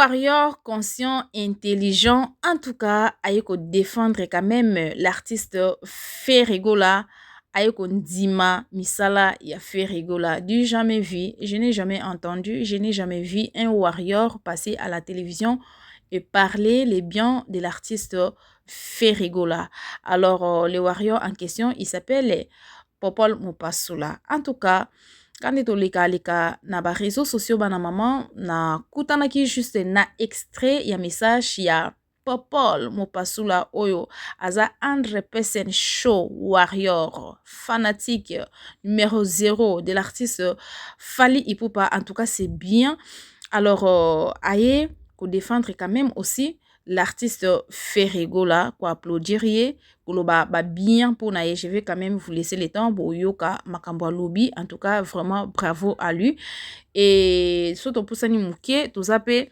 warrior conscient, intelligent, en tout cas, ayeko défendre quand même l'artiste Ferregola, ayeko ndima misala ya Ferregola. Du jamais vu, je n'ai jamais entendu, je n'ai jamais vu un warrior passer à la télévision et parler les biens de l'artiste Ferregola. Alors, le warrior en question, il s'appelle Popol Mopasula. En tout cas, quand on leka na ba réseaux sociaux bana maman na kutanaki juste na extrait ya message ya Popol Mopasula oyo aza Andre Pesen Show warrior fanatique numéro 0 de l'artiste Fally Ipupa. En tout cas, c'est bien. Alors aye ko défendre quand même aussi l'artiste Ferregola, quoi applaudir ye, ba bien pour naye. Je vais quand même vous laisser le temps pour yoka makambo lobby. En tout cas, vraiment bravo à lui. Et surtout pour sani muke, tout ça peut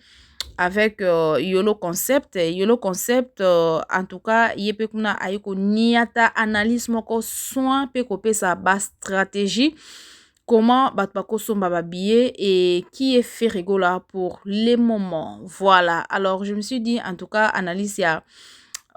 avec Yolo Concept. Yolo Concept, en tout cas, yepe kuna ayeko niata analyse moko soin pe kope sa base stratégie. Comment Batpako Somba babillé et qui est Ferregola pour les moments. Voilà. Alors, je me suis dit, en tout cas, analyse ya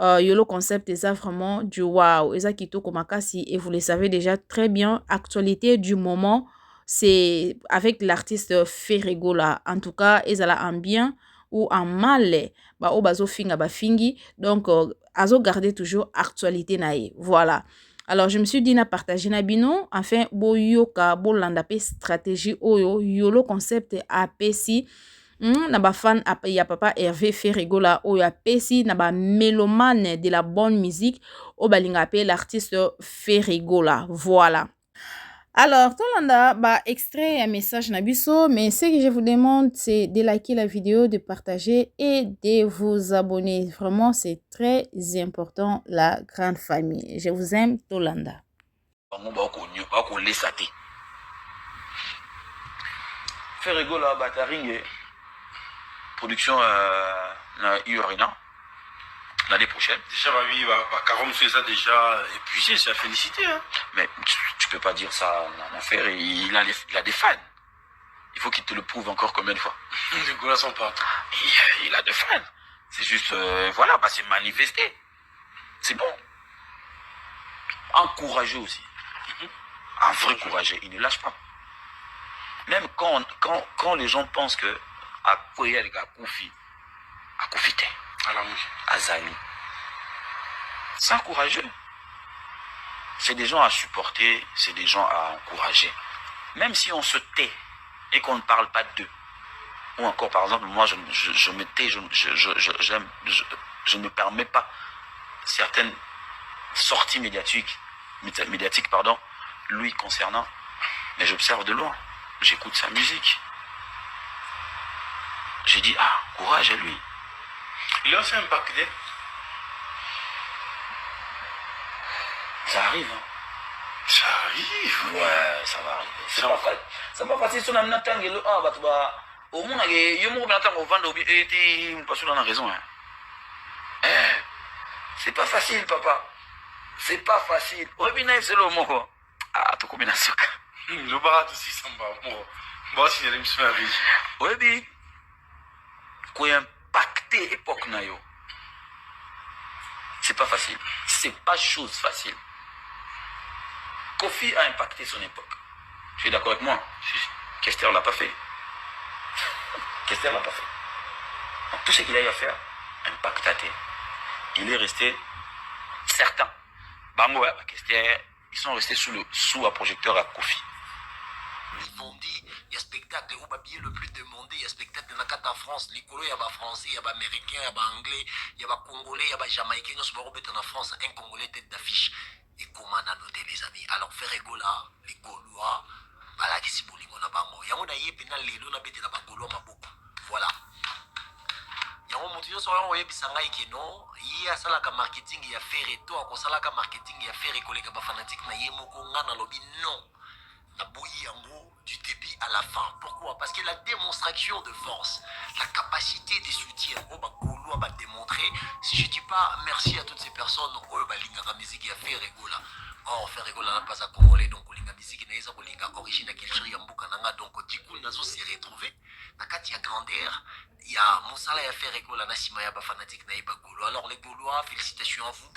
Yolo Concept et ça vraiment du wow. Et ça Kito Komakasi. Et vous le savez déjà très bien, actualité du moment, c'est avec l'artiste Ferregola. En tout cas, ils allaient en bien ou en mal. Ba obazo finga ba fingi. Donc, azo garder toujours actualité nae. Voilà. Alors, je me suis dit, na partager na bino, enfin, bo yoka, bo landape stratégie oyo, Yolo Concept apesi, na ba fan ya papa Hervé Ferregola oyo apesi, na ba mélomane de la bonne musique, o balinga pe l'artiste Ferregola. Voilà. Alors, Tolanda, extrait un message Nabiso, mais ce que je vous demande, c'est de liker la vidéo, de partager et de vous abonner. Vraiment, c'est très important, la grande famille. Je vous aime, Tolanda. Ferregola, Bataring, production na Urina. L'année prochaine. Déjà, ma vie, Carom fait ça déjà épuisé, c'est à féliciter. Hein. Mais tu peux pas dire ça en affaire. Il a des fans. Il faut qu'il te le prouve encore combien de fois. Les gars sont partout. Il a des fans. C'est juste, voilà, c'est manifesté. C'est bon. Encourageux aussi. Un vrai courageux. Il ne lâche pas. Même quand les gens pensent que à Koya, les gars, à Koufité. Azali. C'est courageux. C'est des gens à supporter, c'est des gens à encourager. Même si on se tait et qu'on ne parle pas d'eux. Ou encore, par exemple, moi, je me tais, je ne permets pas certaines sorties médiatiques, lui concernant. Mais j'observe de loin. J'écoute sa musique. J'ai dit, courage à lui. Il a aussi impacté. Ça arrive. Hein. Ça arrive. Ouais, ça va arriver. C'est pas facile. C'est pas facile. Si on a un temps, au moins, il y a un temps où vendre et parce qu'on a raison. C'est pas facile, papa. C'est pas facile. C'est le mot. Tu combien de sucre? Le barat aussi, ça me va. Moi, si j'allais me faire un régime. Oui, bien. Quoi impacté époque nayo. C'est pas facile. C'est pas chose facile. Kofi a impacté son époque. Tu es d'accord avec moi? Kester l'a pas fait. Kester l'a pas fait. Donc, tout ce qu'il a eu à faire, impacté. Il est resté certain. Bango, Kester, ils sont restés sous un projecteur à Kofi. Bondi, il y a spectacle où babillé le plus demandé, il y a spectacle dans la carte en France, les colos, il y a français, il y a américain, il y a anglais, il y a congolais, il y a jamaïcain, nous sommes en France, un congolais tête d'affiche. Et comment on a noté les amis? Alors Ferregola, les Gaulois, voilà qui si bolingo na bango. Yango na yé pena lelo na bete na ba Gaulois maboko. Voilà. Yango motu yo so yango yé bisanga ikeno, yé asalaka marketing ya Ferreto, akosalaka marketing ya Ferregola ka ba fanatique na yé moko ngana lobi non. Du début à la fin. Pourquoi? Parce que la démonstration de force, la capacité de soutien, on va démontrer. Si je dis pas merci à toutes ces personnes, la musique a fait Ferregola. Or, Ferregola n'a pas à Congolais, donc la musique n'a pas origine à quelque chose, donc du coup, nous se retrouver. Quand il y a grandeur, il il y a Moussala ya fait Regola Nassima ya fanatique naïba Gaulois. Alors les Gaulois, félicitations à vous.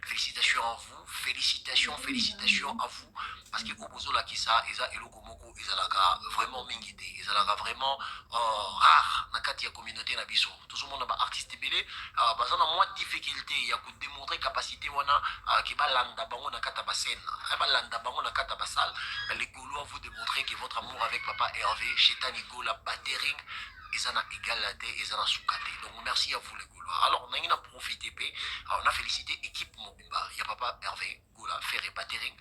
Félicitations à vous. Félicitations à vous. Parce que au Bozola Kisa, Eza Eloko Moko, Ezalaga vraiment mingité. Ezalaga vraiment rare dans la communauté Nabiso. Tout le monde a artiste belé. Bazan a moins de difficulté. Il y a que démontrer capacité wana qui va landa bango na kata basen. Va landa bango na kata basal. Les Gaulois vous démontrer que votre amour avec Papa Hervé, Chetani Gola, Batering, ils en ont égalité, ils en ont soukate. Donc merci à vous les Gaulois. Alors on a profité, on a félicité l'équipe Mobimba. Il y a Papa Hervé, Gola, Ferré, Batering,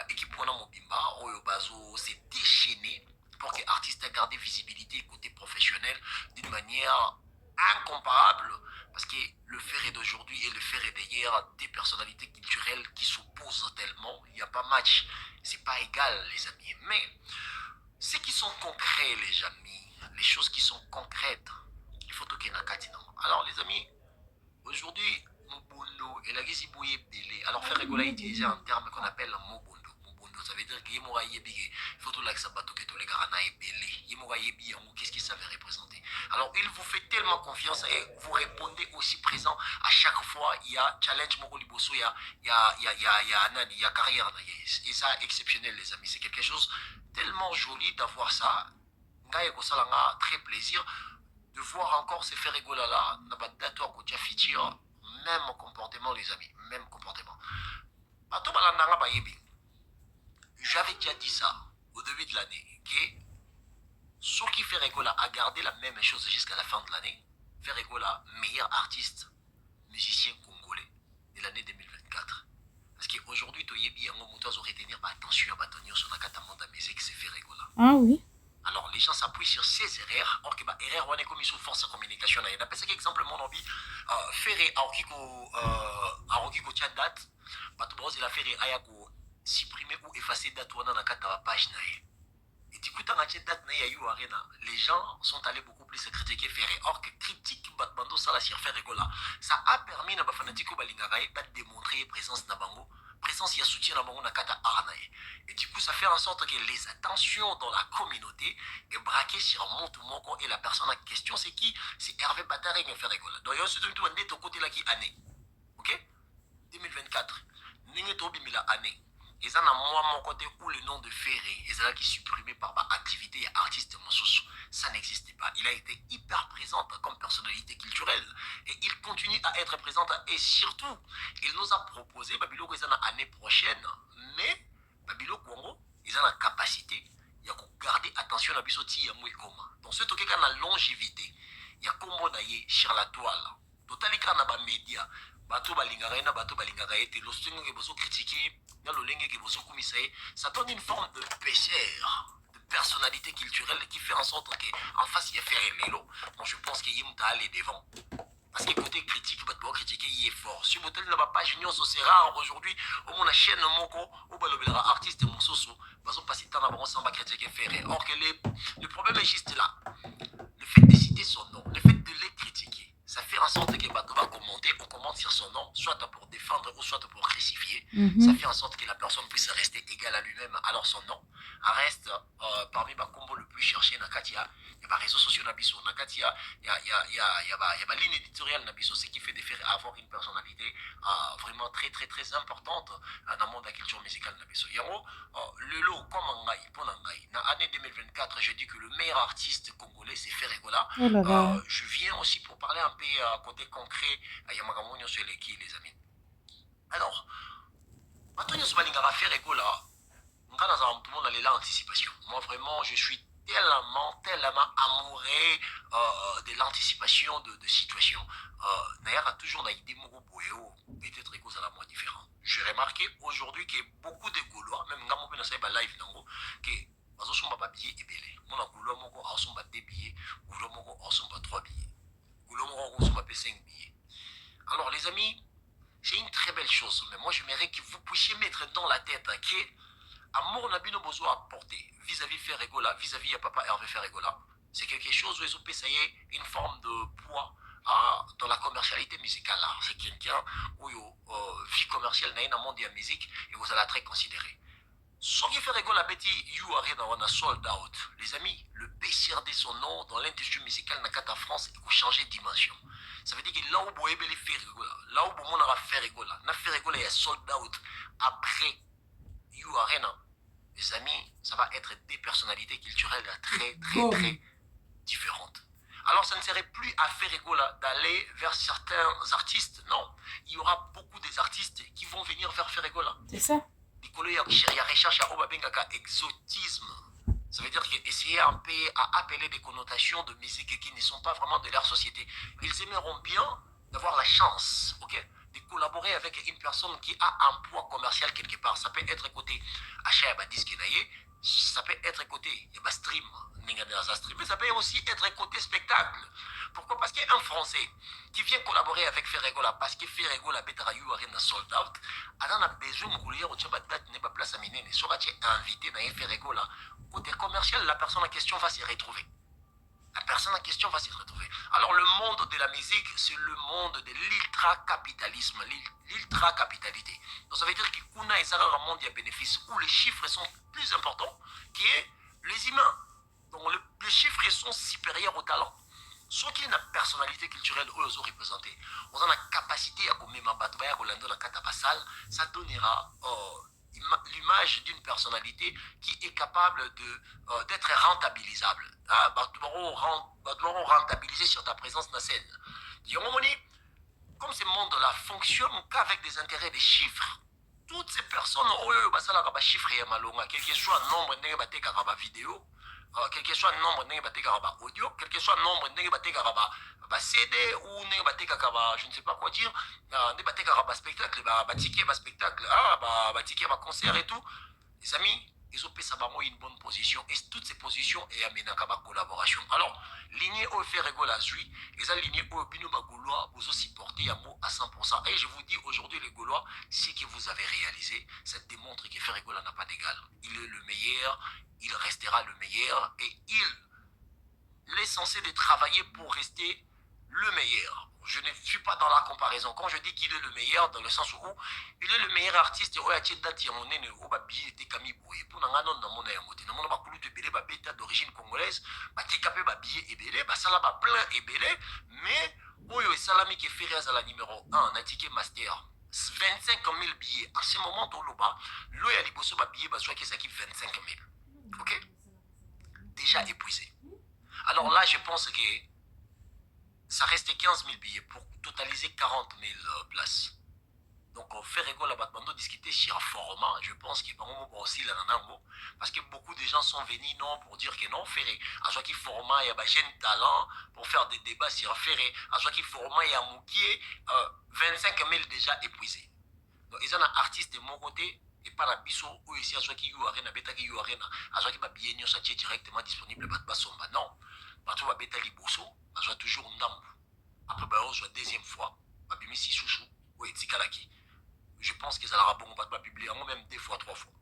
équipe Mobimba, Oyo Bazo s'est déchaîné pour que l'artiste ait gardé visibilité côté professionnel d'une manière incomparable. Parce que le Ferré d'aujourd'hui et le Ferré d'hier, des personnalités culturelles qui s'opposent tellement, il n'y a pas match. C'est pas égal les amis. Mais ce qui sont concrets les amis, les choses qui sont concrètes, il faut toquer na katina. Alors les amis, aujourd'hui, Mobondo et la Gizibouye Belé. Alors faire rigoler utiliser un terme qu'on appelle Mobondo. Mobondo, ça veut dire qu'il il faut tout l'accès à que tous les garana et Belé. Qu'est-ce que ça veut représenter? Alors il vous fait tellement confiance et vous répondez aussi présent à chaque fois. Il y a challenge Moko Liboso, il y a carrière. Et ça exceptionnel les amis. C'est quelque chose tellement joli d'avoir ça. Ça m'a très plaisir de voir encore ces faits rigoler là. Même comportement les amis, même comportement. J'avais déjà dit ça au début de l'année que ceux qui fait rigoler a gardé la même chose jusqu'à la fin de l'année. Fait rigoler meilleur artiste musicien congolais de l'année 2024. Parce qu'aujourd'hui, tu as retenir attention à Batonio sur la carte de musique, c'est fait rigoler. Ah oui. Alors les gens s'appuient sur ces erreurs. Or que bah erreur on est comme ils sont force de communication. Il y a pas ça exemple mon envie faire aokiko chat date. Bah tu vois il a fait ayako supprimer ou effacer date ou dans la page nae. Et du coup dans la chat date nae you arena. Les gens sont allés beaucoup plus se critiquer Ferré. Or que critique Batbando ça la sur faire rigola. Ça a permis na bafanatiko balingarae de démontrer présence na bango. Présence, il y a soutien dans mon nakata arnae. Et du coup, ça fait en sorte que les attentions dans la communauté est braquée sur Montumoko et la personne en question, c'est qui? C'est Hervé Batare qui fait rigoler. Donc, il y a aussi tout un de ton côté là qui est année. Ok? 2024. N'y est tobi mila année. Et ça, moi, mon côté où le nom de Ferré, et ça qui est supprimé par ma activité et artiste Monsoso, ça n'existait pas. Il a été hyper présent comme personnalité culturelle et il continue à être présent et surtout, il nous a proposé, Babilo, ils ont l'année prochaine, mais Babilo Congo, ils ont la capacité, il y a garder attention à Bisoti Yamouikoma. Donc, ce qui est la longévité, il y a Kombo Naye sur la toile. Totalika na ba média, bato balingara na bato balingara ete lo stingo ke bozo critiquer, na lo lenge ke bozo kumisaye, ça donne une forme de pécheur, de personnalité culturelle qui fait en sorte qu'en face il y a faire l'élo. Moi je pense qu'il y a aller devant. Parce que côté critique, bato critiquer il est fort. Sur motel na ba page union c'est rare aujourd'hui, au mon chaîne moko, au balobela artiste monsoso, bazo passer temps na bon sans ba critiquer faire. Or que le problème est juste là. Le fait de citer son nom, le fait de les critiquer, ça fait en sorte que Bato va commenter, on commente sur son nom, soit pour défendre ou soit pour crucifier. Ça fait en sorte que la personne puisse rester égale à lui-même. Alors son nom reste parmi les combos le plus cherché dans Katia. Il y a des réseaux sociaux Nabiso. Dans Katia, il y a une ligne éditoriale Nabiso, ce qui fait de faire avoir une personnalité vraiment très très très importante dans le monde de la culture musicale Nabiso. Le lot, comme Angaï, pour Angaï, dans l'année 2024, je dis que le meilleur artiste congolais, c'est Ferregola. Je viens aussi pour parler un peu côté concret à Yamagamonio sur les qui, les amis. Alors, maintenant, ce Balingara Ferregola, on a l'anticipation. Moi, vraiment, je suis tellement amoureux de l'anticipation de situation. D'ailleurs, toujours dans l'idée peut-être que ça la moins différent. J'ai remarqué aujourd'hui que beaucoup de Gaulois, même quand on a live, que bazo somba ba billet ebele mona Gaulois moko a somba 2 billets, Gaulois moko a somba 3 billets, Gaulois moko a somba 5 billets. Alors les amis, c'est une très belle chose, mais moi j'aimerais que vous puissiez mettre dans la tête que amour n'a bino besoin à porter vis-à-vis Ferregola, vis-à-vis à Papa Hervé Ferregola. C'est quelque chose où ils ont payé une forme de poids dans la commercialité musicale. C'est quelqu'un où vie commerciale n'a pas de musique et vous allez très considéré. Ce qui fait rigoler, You Arena, on a sold out. Les amis, le PCRD, son nom, dans l'industrie musicale, dans France, il faut changer de dimension. Ça veut dire que là où vous avez fait rigoler, là où vous avez fait rigoler, on a fait rigoler, il y a sold out. Après You Arena, les amis, ça va être des personnalités culturelles très différentes. Alors, ça ne serait plus à faire rigoler d'aller vers certains artistes, non. Il y aura beaucoup des artistes qui vont venir vers faire rigoler. C'est ça. Il y a recherche à exotisme. Ça veut dire qu'essayer un peu à appeler des connotations de musique qui ne sont pas vraiment de leur société. Ils aimeront bien d'avoir la chance, ok, de collaborer avec une personne qui a un poids commercial quelque part. Ça peut être côté achat à disque, ça peut être côté stream, mais ça peut aussi être côté spectacle. Pourquoi? Parce qu'un Français qui vient collaborer avec Ferregola, parce que Ferregola a eu un sold out, alors on a besoin de courir au date n'est pas place à miner. Soit tu es invité dans Ferregola, côté commercial, la personne en question va s'y retrouver. La personne en question va s'y retrouver. Alors le monde de la musique, c'est le monde de l'ultra-capitalisme, l'ultra-capitalité. Donc ça veut dire qu'il y a un monde de bénéfices où les chiffres sont plus importants que les humains. Donc les chiffres sont supérieurs au talent. Ceux qui ont une personnalité culturelle, eux, ils ont représenté. On a la capacité à commettre un bateau, ça donnera l'image d'une personnalité qui est capable d'être rentabilisable. Rentabiliser sur ta présence dans la scène. Comme ce monde-là fonctionne qu'avec des intérêts des chiffres, toutes ces personnes, quel que soit le nombre de vidéos, quel que soit le nombre de audio, quel que soit le nombre de CD ou je ne sais pas quoi dire, de spectacle, spectacle, ticket, concert et tout. Les amis, ils ont fait une bonne position et toutes ces positions et amené à collaboration. Alors, lignée au fait rigolo à suivre, les alignés au bino Gaulois, vous aussi supportez à 100%. Et je vous dis aujourd'hui, les Gaulois, ce que vous avez réalisé, ça démontre que Ferregola n'a pas d'égal. Il est le meilleur, il restera le meilleur et il est censé de travailler pour rester le meilleur. Je ne suis pas dans la comparaison. Quand je dis qu'il est le meilleur, dans le sens où il est le meilleur artiste, d'origine congolaise, mais Oyo et Salami qui fait à la numéro 1, un ticket master. 25 000 billets. À ce moment, l'eau et Aliboso billet, soit qui s'acquitte 25 000. Ok? Déjà épuisé. Alors là, je pense que ça reste 15 000 billets pour totaliser 40 000 places. Donc, on fait rigoler là-bas, discuter sur un format. Je pense qu'il y a aussi là parce que beaucoup de gens sont venus non pour dire que non, Ferré. À chaque format, il y a des jeunes talents pour faire des débats sur Ferré. À chaque format, il y a Moukier, 25 000 déjà épuisés. Donc, ils ont un artiste de mon côté. Et par la biso, ou ici, à chaque qui you arena, bêta qui you arena, à chaque qui bien ça directement disponible, non. Parce que bêta liboso, à chaque toujours ndambu. Après, on soit deuxième fois, si chouchou, ou etikalaki. Je pense qu'ils allaient bon, pas publier même 2 fois, 3 fois.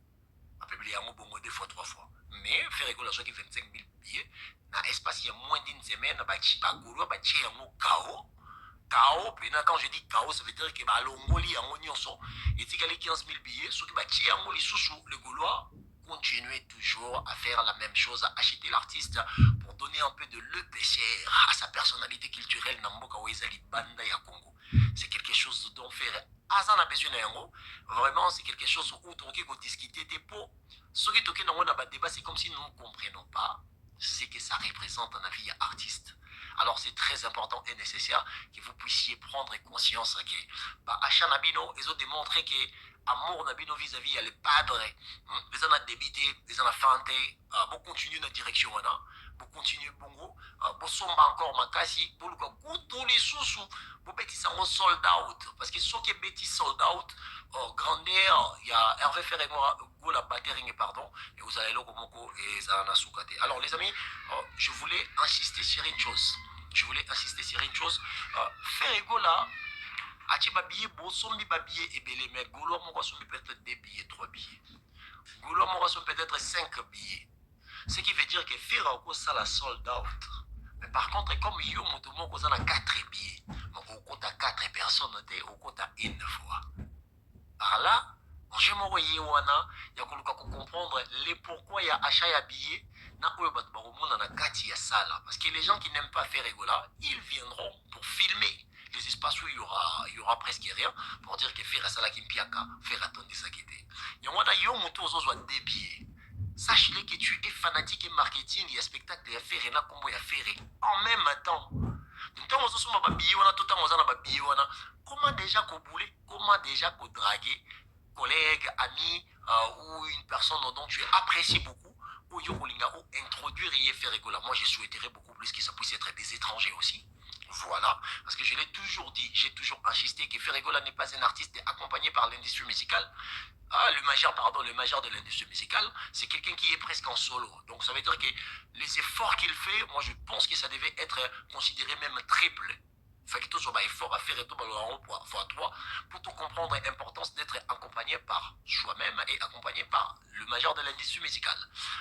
À publier un bon 2 fois, 3 fois. Mais faire rigoler à 25 000 billets, dans l'espace, il y a moins d'une semaine, KO, quand je dis KO, ça veut dire que l'ongoli en oignon sont, et si les 15 000 billets, ceux qui ont les sous les Gaulois continuer toujours à faire la même chose, à acheter l'artiste pour donner un peu de l'EPCR à sa personnalité culturelle dans Mboka Wezali Banda ya Congo. C'est quelque chose dont faire Azana besoin vraiment c'est quelque chose où on peut discuter des pots. Ce qui est dans le débat, c'est comme si nous ne comprenons pas ce que ça représente dans la vie artiste. Alors c'est très important et nécessaire que vous puissiez prendre conscience que Achat Nabino, ils ont démontré que amour Nabino vis-à-vis les padres, ils ont débité, ils ont fanté, pour continuer dans la direction, pour continuer bongo, pour somba encore makasi, pour le coup tous les sous, pour bêtis ça on sold out, parce que ceux qui bêtis sold out, grandeur, il y a Hervé Ferregola, la batterie, pardon, et vous allez le Komoko et Zana Soukate. Alors les amis, je voulais insister sur une chose. Ferregola, Achi babillé, Bosombi babillé et belé, mais Goulo Moko sont peut-être 2 billets, 3 billets. Goulo Moko sont peut-être 5 billets. Ce qui veut dire que Ferregola, ça la sold out. Mais par contre, comme Yo Motomoko, ça a 4 billets. Donc, au compte à 4 personnes, au compte à 1 fois. Par là, je m'envoie Yewana, il y a qu'on comprend achat ya billet na oyo bato bakomona na kati ya sala. Parce que les gens qui n'aiment pas faire Feregola, ils viendront pour filmer les espaces où il y aura presque rien pour dire que faire sala kimpiaka, faire attendre ça qui était. Yongwana yo moto ozo des billets. Sache-le que tu es fanatique et marketing, il y a spectacle, il y a faire, il y a combo, il y a faire en même temps. Donc, quand on se met à billets, on a tout le temps, on a billets, on a comment déjà bouler, comment déjà draguer, collègue, ami, ou une personne dont tu apprécies beaucoup, ou introduire et faire rigoler. Moi, je souhaiterais beaucoup plus que ça puisse être des étrangers aussi. Voilà, parce que je l'ai toujours dit, j'ai toujours insisté que Ferregola n'est pas un artiste accompagné par l'industrie musicale. Ah, le major de l'industrie musicale, c'est quelqu'un qui est presque en solo. Donc ça veut dire que les efforts qu'il fait, moi je pense que ça devait être considéré même triple. Fait que tout soit effort à faire et tout fois toi pour tout comprendre l'importance d'être accompagné par soi-même et accompagné par le major de l'industrie musicale.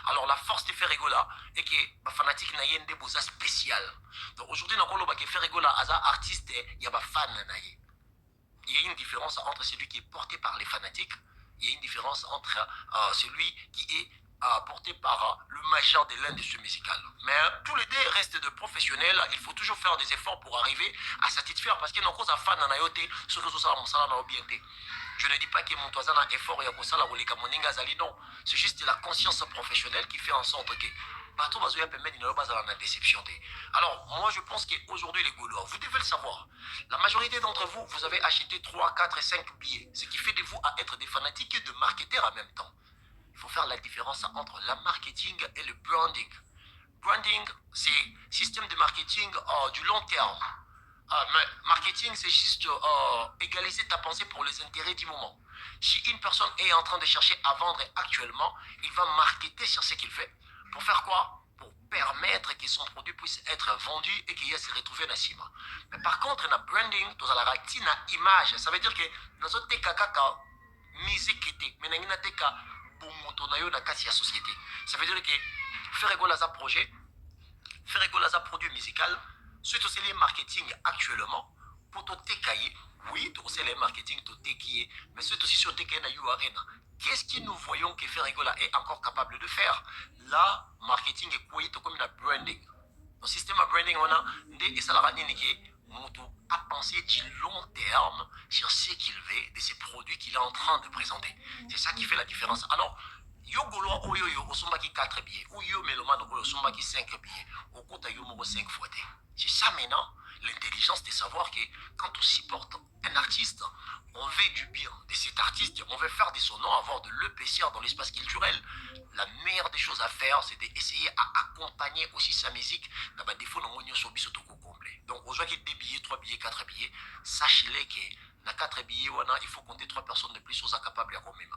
Alors la force de Ferregola est que ma fanatique n'a pas de beaux spécial. Donc aujourd'hui dans le que Ferregola as un artiste, il y a des fans naïe. Il y a une différence entre celui qui est porté par les fanatiques, il y a une différence entre celui qui est porté par le major de l'industrie musicale. Mais tous les deux restent de professionnels, il faut toujours faire des efforts pour arriver à satisfaire parce que nos causes fans na yote ce que ça mon salaire na obienté. Je ne dis pas que mon toisin a effort et a la rolika moninga zali non, c'est juste la conscience professionnelle qui fait en sorte que bateau bazoya permettre une base à la déception. Alors moi je pense qu'aujourd'hui les Gaulois, vous devez le savoir, la majorité d'entre vous, vous avez acheté 3, 4 et 5 billets, ce qui fait de vous à être des fanatiques et de marketeurs en même temps. Il faut faire la différence entre la marketing et le branding. Branding, c'est système de marketing du long terme. Mais marketing, c'est juste égaliser ta pensée pour les intérêts du moment. Si une personne est en train de chercher à vendre actuellement, il va marketer sur ce qu'il fait. Pour faire quoi? Pour permettre que son produit puisse être vendu et qu'il y ait se retrouver dans cima. Mais par contre, dans branding, tu as la image. Ça veut dire que dans un TKK, musique, mais dans un société. Ça veut dire que Ferregola a projet, Ferregola a produit musical, suite aussi les marketing actuellement, pour tout técailler, oui, tout aussi les marketing, tout técailler, mais suite aussi sur técailler na You Arena. Qu'est-ce que nous voyons que Ferregola est encore capable de faire? Là, marketing est quoi? Comme la branding. Le système de branding, on a des salariés qui à penser du long terme sur ce qu'il veut, de ces produits qu'il est en train de présenter. C'est ça qui fait la différence. Alors, yo golo oyo yo osombaki 4 billets, ou yo meloman oyo osombaki 5 billets, au compte yo moko 5 fois. C'est ça maintenant, l'intelligence de savoir que quand on supporte un artiste, on veut du bien de cet artiste, on veut faire de son nom, avoir de l'EPCR dans l'espace culturel. La meilleure des choses à faire, c'est d'essayer à accompagner aussi sa musique. Dans des défauts, on a sur bisoto complet. Donc, aux gens qui ont 2 billets, 3 billets, 4 billets, sachez-les que dans 4 billets, il faut compter 3 personnes de plus aux capables à même.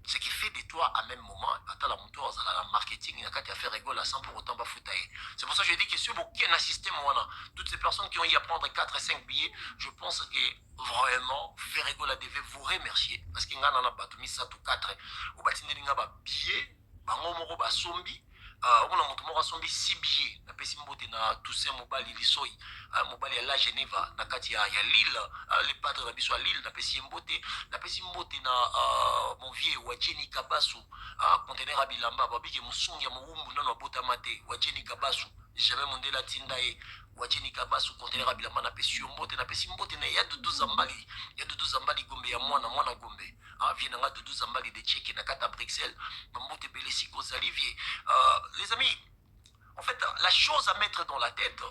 Ce qui fait de toi à même moment, attends la moto, la marketing, il y a qu'à faire rigoler sans pour autant bafouiller. C'est pour ça que je dis que si vous avez un système, toutes ces personnes qui ont eu à prendre 4 et 5 billets, je pense que vraiment, faire rigoler devait vous remercier. Parce qu'il y a un battu, mis ça tout 4, ou battu des billets, bango moko ba sombi, on a monté moko sombi 6 billets, na pesi mbote na Toussaint Mobali Lisoi, Mobali à la Geneva, na kati ya Lille, les padres na biso à Lille, na pesi mbote na mon vieux wa Jenny Kabasu, conteneur à Bilamba, babike musungi ya muumbu nano bota mate, wa Jenny Kabasu, jamais mondela tindae, wa Jenny Kabasu conteneur à Bilamba na pesi mbote na ya Doudou Zambali gombe ya mwana gombe. Viens de 12 ambali de Tchèque na kata Bruxelles, Mambote Belesiko Zalivier. Les amis, en fait, la chose à mettre dans la tête,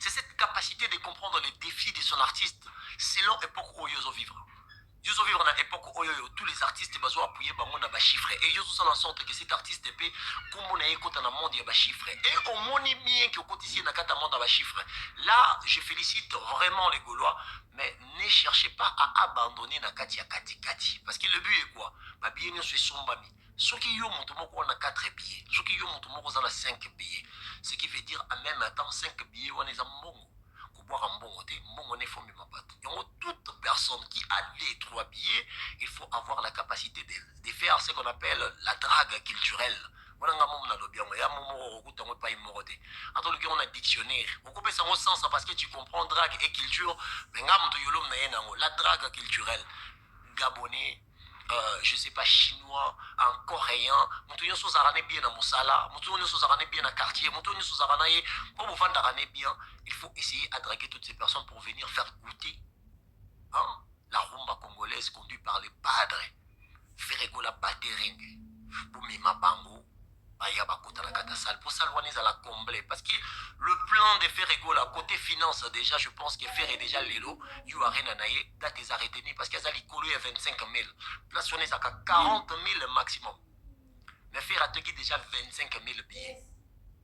c'est cette capacité de comprendre les défis de son artiste selon l'époque où ils vivent. Ils vivent dans l'époque où tous les artistes ont appuyé dans chiffres. Et ils ont en sorte que cet artiste peut, comme on a écouté dans le monde, il y a chiffres. Et au monde bien qui est ici dans le monde, il y a chiffres. Là, je félicite vraiment les Gaulois, mais ne cherchez pas à abandonner na kati ya kati. Parce que le but est quoi? Ma billet ne se sont pas mis. Ceux qui ont monté on a 4 billets, ceux qui ont monté on a 5 billets. Ce qui veut dire en même temps 5 billets, on est en bon. Boire un bon côté, mon est formé ma patte. Toute personne qui a les 3 billets, il faut avoir la capacité de faire ce qu'on appelle la drague culturelle. On a un dictionnaire. On coupe ça au sens parce que tu comprends drague et culture. Mais la drague culturelle. Gabonais, je sais pas, chinois, en coréen, mutu nyonso ozalaka bien na mosala, mutu nyonso ozalaka bien na quartier, mutu nyonso ozalaka ye po bovandaka bien, il faut essayer à draguer toutes ces personnes pour venir faire goûter hein, la rumba congolaise conduite par les padres. Ferregola Batering, pour Mima Bango, Baya Bakota la Katasal, pour Salwanez à la combler. Parce que le plan de Ferregola, côté finance, déjà, je pense que Ferre est déjà l'élo, you arena naïe, date des arrêtés, parce qu'il y a l'icolo à 25 000. Place on est à 40 000 maximum. Mais Ferre a déjà 25 000 billets.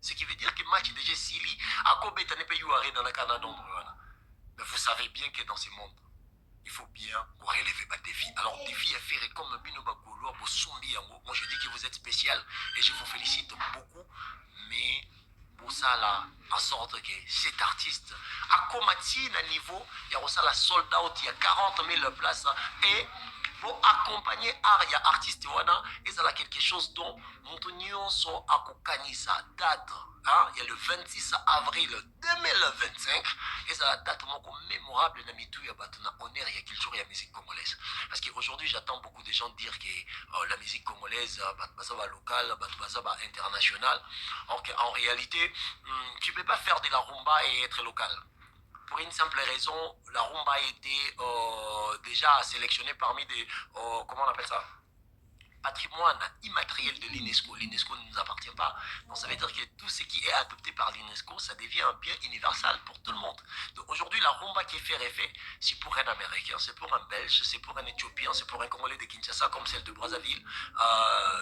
Ce qui veut dire que le match est déjà Sili, à Kobe, tu n'es pas you arena dans le Canada. Mais vous savez bien que dans ce monde, il faut bien relever les défis. Alors, défi est fait comme Bino Bagolo, moi je dis que vous êtes spécial et je vous félicite beaucoup. Mais pour ça, là, en sorte que cet artiste a combattu à niveau, il y a aussi la sold out, il y a 40 000 places et pour accompagner Aria artiste wana et ça là quelque chose dont Montonio sont accompagnés sa date hein? Il y a le 26 avril 2025 et ça la date mémorable dans mitou ya batuna honneur il y a culture et la musique congolaise parce qu'aujourd'hui j'attends beaucoup de gens dire que la musique congolaise ça va local ça va international alors qu'en réalité tu peux pas faire de la rumba et être local. Pour une simple raison, la rumba a été déjà sélectionnée parmi des, comment on appelle ça, patrimoine immatériel de l'UNESCO. L'UNESCO ne nous appartient pas. Donc ça veut dire que tout ce qui est adopté par l'UNESCO, ça devient un bien universal pour tout le monde. Donc aujourd'hui, la rumba qui est fait, c'est pour un Américain, c'est pour un Belge, c'est pour un Éthiopien, c'est pour un Congolais de Kinshasa comme celle de Brazzaville.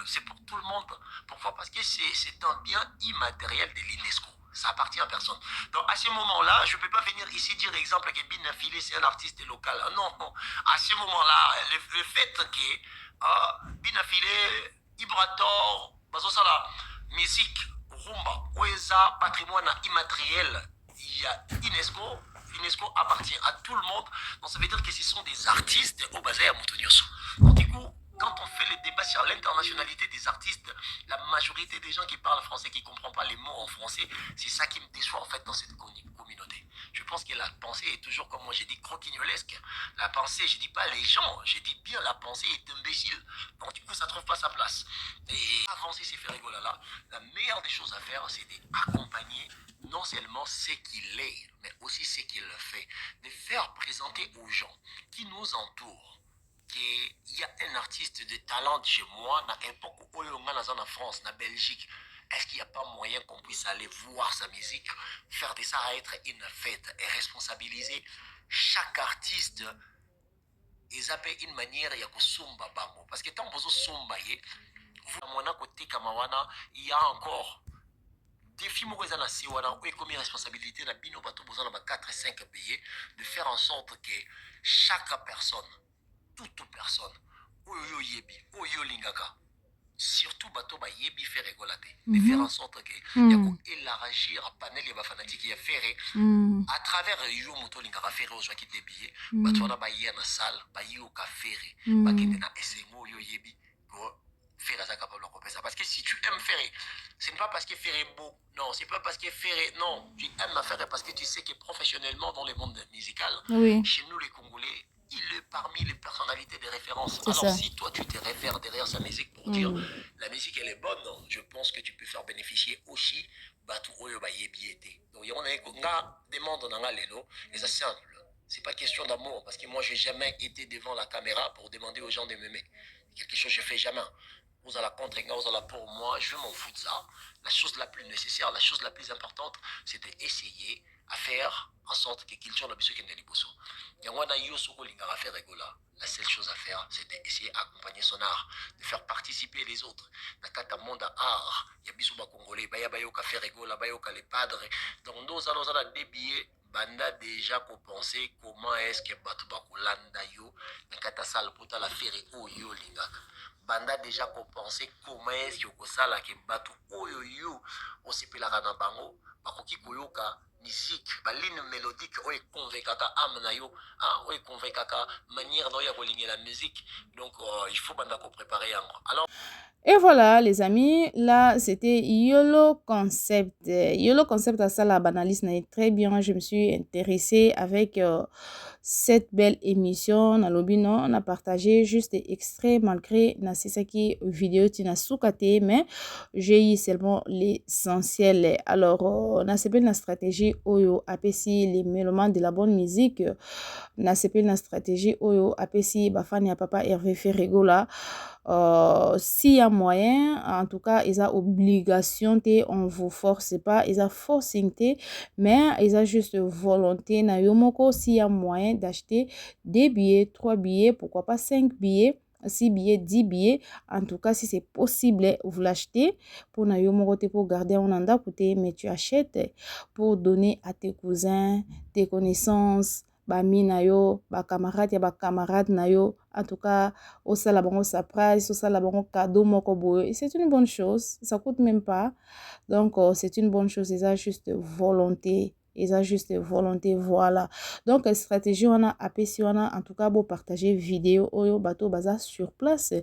C'est pour tout le monde. Pourquoi? Parce que c'est un bien immatériel de l'UNESCO. Ça appartient à personne. Donc à ce moment-là, je ne peux pas venir ici dire exemple que Bin Affilé c'est un artiste local. Non, non. À ce moment-là, le fait que Bin Affilé, Ibrator, la musique, rumba, Oeza, patrimoine immatériel, il y a UNESCO. UNESCO appartient à tout le monde. Donc ça veut dire que ce sont des artistes au basé à Moutonios. Donc du coup, quand on fait le débat sur l'internationalité des artistes, la majorité des gens qui parlent français, qui ne comprennent pas les mots en français, c'est ça qui me déçoit en fait dans cette communauté. Je pense que la pensée est toujours, comme moi j'ai dit, croquignolesque. La pensée, je ne dis pas les gens, je dis bien la pensée est imbécile. Donc du coup, ça ne trouve pas sa place. Et avancer ces Ferregola-là, la meilleure des choses à faire, c'est d'accompagner non seulement ce qu'il est, mais aussi ce qu'il fait. De faire présenter aux gens qui nous entourent qu'il y a un artiste de talent chez moi, dans n'importe où, en France, en Belgique. Est-ce qu'il n'y a pas moyen qu'on puisse aller voir sa musique, faire de ça à être une fête et responsabiliser chaque artiste et zapper une manière il y a que sumba bango parce que tant que vous sumba il y a encore défi moko na si wana ou comme responsabilité na bino bato bozana ba 4 et 5 billets de faire en sorte que chaque personne toute personne oyo yebi oyo lingaka surtout bato ba yebi faire rigolater de faire en sorte que ya ko élargir panel ya ba fanatique ya faire à travers yo moto lingaka faire aux gens qui débillé bato wana ba yena salle ba yo ka faire ba kende na esengo yo yebi ko faire ça capable de compenser parce que si tu aimes faire ce n'est pas parce que faire est beau non c'est pas parce que faire non tu aimes faire parce que tu sais que professionnellement dans le monde musical chez nous les Congolais il est parmi les personnalités de référence. Alors ça. Si toi tu te réfères derrière sa musique pour dire la musique elle est bonne, je pense que tu peux faire bénéficier aussi Batu Oyo Bayebiete. Donc il y a une demande dans l'élo et c'est simple. C'est pas question d'amour parce que moi j'ai jamais été devant la caméra pour demander aux gens de m'aimer. Quelque chose que je fais jamais. Vous allez contre vous allez pour moi, je m'en fous de ça. La chose la plus nécessaire, la chose la plus importante, c'est d'essayer à faire en sorte que culture n'abuse qu'un déliboso. La seule chose à faire, c'est d'essayer d'accompagner son art, de faire participer les autres. Dans le monde art, il y a des Congolais, il y a des café rigola, il y a les padres. Donc nous allons des billets. Banda déjà qu'on pensait comment est-ce que Batu Bakulanda yo, dans salle pour la faire yo lingaka. Banda déjà qu'on pensait comment est-ce que ça là que Batu oyo yo, on s'est pelaka na bango, bakoki koyoka musique, ligne mélodique, oye convaincaka âme na yo, oye convaincaka manière na yo ya la musique. Donc il faut banda ko préparer yango. Alors et voilà, les amis, là, c'était YOLO Concept. YOLO Concept à ça, la banaliste est très bien. Je me suis intéressée avec cette belle émission. On a partagé juste des extraits malgré Nasisaki vidéo tina soukate, mais j'ai eu seulement l'essentiel. Alors, on a sepé la stratégie Oyo APC, les mélomanes de la bonne musique. On a sepé la stratégie Oyo APC, Bafani à Papa Hervé Ferregola. S'il y a moyen, en tout cas, ils ont obligation, on vous force pas, ils ont forcing, mais ils ont juste volonté. Na yomoko, s'il y a moyen d'acheter des billets, 3 billets, pourquoi pas 5 billets, 6 billets, 10 billets. En tout cas, si c'est possible, vous l'achetez pour na yomoko, pour garder un anda côté, mais tu achètes pour donner à tes cousins, tes connaissances, bami na yo, ba camarade ya ba camarade na yo. En tout cas, au salabango surprise, au salabango cadeau moko boye. C'est une bonne chose, ça coûte même pas. Donc c'est une bonne chose, ils ont juste volonté. Ils ont juste volonté, voilà. Donc stratégie on a APC on a en tout cas beau partager vidéo oyo bateau baza sur place.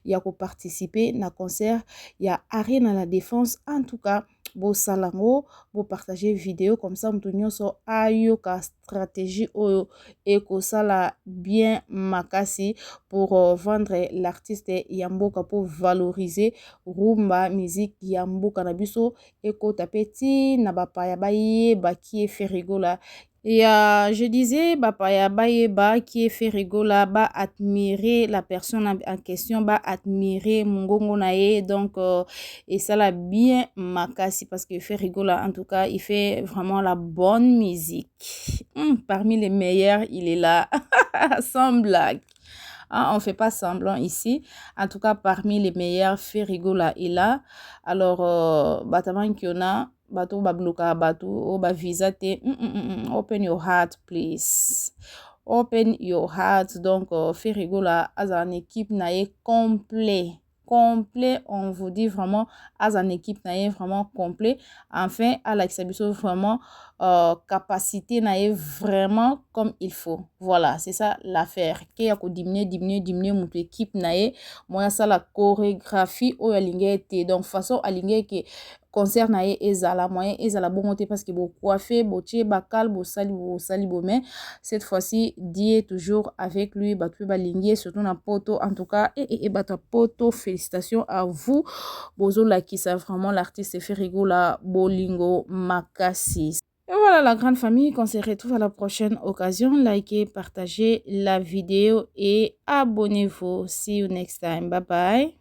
Il y a ko participer na concert, il y a arène à la défense en tout cas. Bo salango, bo partager vidéo comme ça mtunyo so ayo ka stratégie oyo eko sala bien makasi pour vendre l'artiste yamboka pour valoriser rumba musique yamboka na biso eko tapeti na bapaya baye baki Ferregola. Et je disais, Bapaya Bayeba qui est Ferregola, ba admirer la personne en question, ba admirer Mungongo Nae. Donc, et ça l'a bien makasi parce que Ferregola, en tout cas, il fait vraiment la bonne musique. Parmi les meilleurs, il est là, sans blague. On fait pas semblant ici. En tout cas, parmi les meilleurs, Ferregola est là. Alors, Bataman Kiona, Bato Babluka, Bato, Oba Visa te. Open your heart, please. Open your heart. Donc, Ferregola, as une équipe naïe complet. Complet, on vous dit vraiment, as une équipe naïe vraiment complet. Enfin, à l'exhibition vraiment capacité naïe vraiment comme il faut. Voilà, c'est ça l'affaire. Qui a diminuer mon équipe naïe. Moi, ça la chorégraphie ou aligné. Donc, façon aligné que concert naïe ezala moyen ezala bon parce que bo coiffé bo tie bakal bo sali bo mais cette fois-ci die toujours avec lui batu balingi surtout na poto en tout cas et bata poto félicitations à vous bozo la qui ça vraiment l'artiste Ferregola bolingo makasi. Et voilà la grande famille, qu'on se retrouve à la prochaine occasion. Likez, partagez la vidéo et abonnez-vous. See you next time. Bye bye.